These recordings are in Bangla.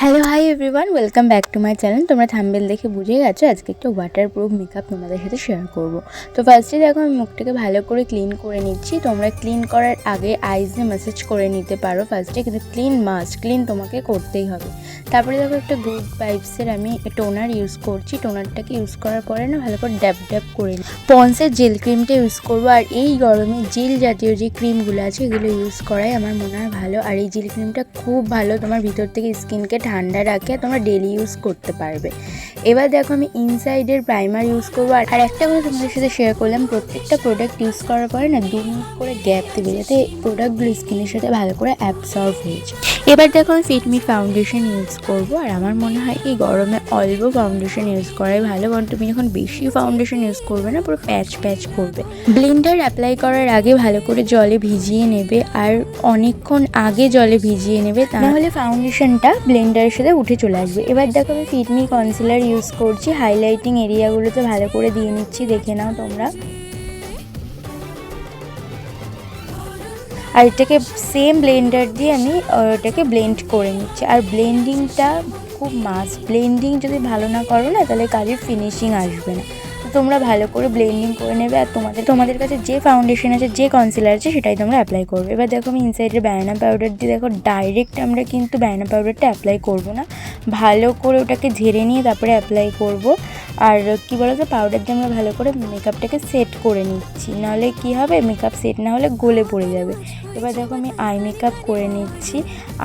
Hello hi everyone, welcome back to my channel. তোমরা থাম্বনেল দেখে বুঝে গেছো আজকে একটা ওয়াটারপ্রুফ মেকআপ তোমাদের সাথে শেয়ার করব। তো ফার্স্টে দেখো আমি মুখটাকে ভালো করে ক্লিন করে নিচ্ছি। তোমরা ক্লিন করার আগে আইসে ম্যাসাজ করে নিতে পারো ফার্স্টে, কিন্তু ক্লিন তোমাকে করতেই হবে। তারপরে দেখো একটা গুড ভাইবসের আমি টোনার ইউজ করছি। টোনারটাকে ইউজ করার পরে না ভালো করে ড্যাব করে পন্সের জেল ক্রিমটা ইউজ করবো। আর এই গরমে জেল জাতীয় যে ক্রিমগুলো আছে এগুলো ইউজ করাই আমার মনে হয় ভালো। আর এই জেল ক্রিমটা খুব ভালো, তোমার ভিতর থেকে স্কিনকে ঠান্ডা রাখে, তোমরা ডেলি ইউজ করতে পারবে। এবার দেখো আমি ইনসাইডের প্রাইমার ইউজ করবো। আর একটা কথা তোমাদের সাথে শেয়ার করলাম, প্রত্যেকটা প্রোডাক্ট ইউজ করার পরে না 2 মিনিট করে গ্যাপ দেবে, যাতে প্রোডাক্টগুলো স্কিনের সাথে ভালো করে অ্যাবসর্ব হয়ে যায়। এবার দেখো আমি ফিটমি ফাউন্ডেশন ইউজ করবো। আর আমার মনে হয় এই গরমে অল্প ফাউন্ডেশন ইউজ করাই ভালো, কারণ তুমি যখন বেশি ফাউন্ডেশন ইউজ করবে না পুরো প্যাচ করবে। ব্লেন্ডার অ্যাপ্লাই করার আগে ভালো করে জলে ভিজিয়ে নেবে, আর অনেকক্ষণ আগে জলে ভিজিয়ে নেবে, তাহলে ফাউন্ডেশনটা ব্লেন্ডারের সাথে উঠে চলে আসবে। এবার দেখো আমি ফিটমি কনসিলার ইউজ করছি, হাইলাইটিং এরিয়াগুলোতে ভালো করে দিয়ে নিচ্ছি, দেখে নাও তোমরা। আর এটাকে সেম ব্লেন্ডার দিয়ে আমি ওটাকে ব্লেন্ড করে নিচ্ছি। আর ব্লেন্ডিংটা খুব মাস্ট, ব্লেন্ডিং যদি ভালো না করো না তাহলে কাজের ফিনিশিং আসবে না। তো তোমরা ভালো করে ব্লেন্ডিং করে নেবে, আর তোমাদের কাছে যে ফাউন্ডেশন আছে, যে কনসিলার আছে সেটাই তোমরা অ্যাপ্লাই করবে। এবার দেখো আমি ইনসাইডের ব্যানানা পাউডার দিয়ে, দেখো ডাইরেক্ট আমরা কিন্তু ব্যানানা পাউডারটা অ্যাপ্লাই করব না, ভালো করে ওটাকে ঝেড়ে নিয়ে তারপরে অ্যাপ্লাই করব। আর কি বলো তো, পাউডার দিয়ে আমরা ভালো করে মেকআপটাকে সেট করে নিচ্ছি, নাহলে কি হবে, মেকআপ সেট না হলে গলে পড়ে যাবে। এবার দেখো আমি আই মেকআপ করে নিচ্ছি।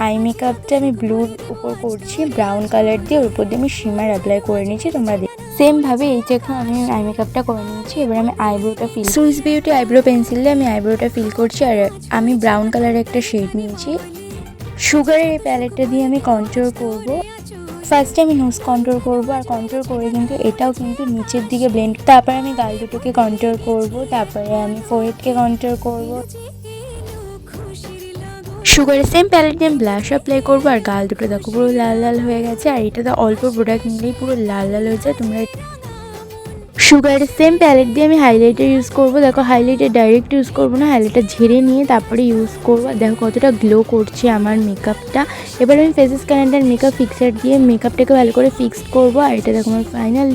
আই মেকআপটা আমি ব্লুর উপর করছি ব্রাউন কালার দিয়ে, ওর উপর দিয়ে আমি শিমার অ্যাপ্লাই করে নিচ্ছি। তোমরা সেমভাবে এই দেখো আমি আই মেকআপটা করে নিচ্ছি। এবার আমি আইব্রোটা সুইস বিউটি আইব্রো পেন্সিল দিয়ে আমি আইব্রোটা ফিল করছি। আর আমি ব্রাউন কালারের একটা শেড নিয়েছি। সুগারের এই প্যালেটটা দিয়ে আমি কন্ট্রোল করব। ফার্স্টে আমি নোজ কন্ট্রোল করব, আর কন্ট্রোল করে কিন্তু এটাও কিন্তু নিচের দিকে ব্লেন্ড। তারপরে আমি গাল দুটোকে কন্ট্রোল করব, তারপরে আমি ফোরহেডকে কন্ট্রোল করব। সুগারের সেম প্যালেট দিয়ে ব্লাশ অ্যাপ্লাই করবো। আর গাল দুটো দেখো পুরো লাল লাল হয়ে গেছে। আর এটাতে অল্প প্রোডাক্ট নিলেই পুরো লাল লাল হয়ে যায়। তোমরা সুগারের সেম প্যালেট দিয়ে আমি হাইলাইটার ইউজ করবো। দেখো হাইলাইটার ডাইরেক্ট ইউজ করবো না, হাইলাইটার ঝেড়ে নিয়ে তারপরে ইউজ করবো। দেখো কতটা গ্লো করছে আমার মেকআপটা। এবার আমি ফেস স্ক্যানার মেকআপ ফিক্সার দিয়ে মেকআপটাকে ভালো করে ফিক্সড করবো। আর এটা দেখো আমার ফাইনাল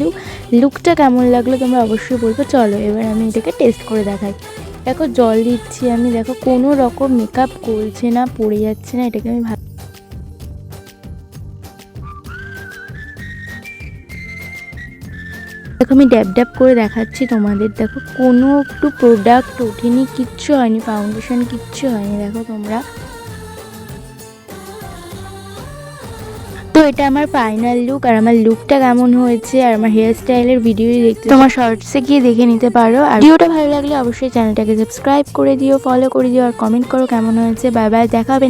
লুকটা কেমন লাগলো তোমরা অবশ্যই বলবো। চলো এবার আমি এটাকে টেস্ট করে দেখাই। দেখো জল দিচ্ছি আমি, দেখো কোনো রকম মেকআপ গলছে না, পড়ে যাচ্ছে না। এটাকে আমি দেখো আমি ড্যাব করে দেখাচ্ছি তোমাদের। দেখো কোনো একটু প্রোডাক্ট ওঠেনি, কিচ্ছু হয়নি, ফাউন্ডেশন কিচ্ছু হয়নি। দেখো তোমরা, তো এটা আমার ফাইনাল লুক। আর আমার লুকটা কেমন হয়েছে আর আমার হেয়ার স্টাইলের ভিডিও দেখতে তোমার শর্টসে গিয়ে দেখে নিতে পারো। আর ভিডিওটা ভালো লাগলে অবশ্যই চ্যানেলটাকে সাবস্ক্রাইব করে দিও, ফলো করে দিও, আর কমেন্ট করো কেমন হয়েছে। বাই বাই, দেখা হবে।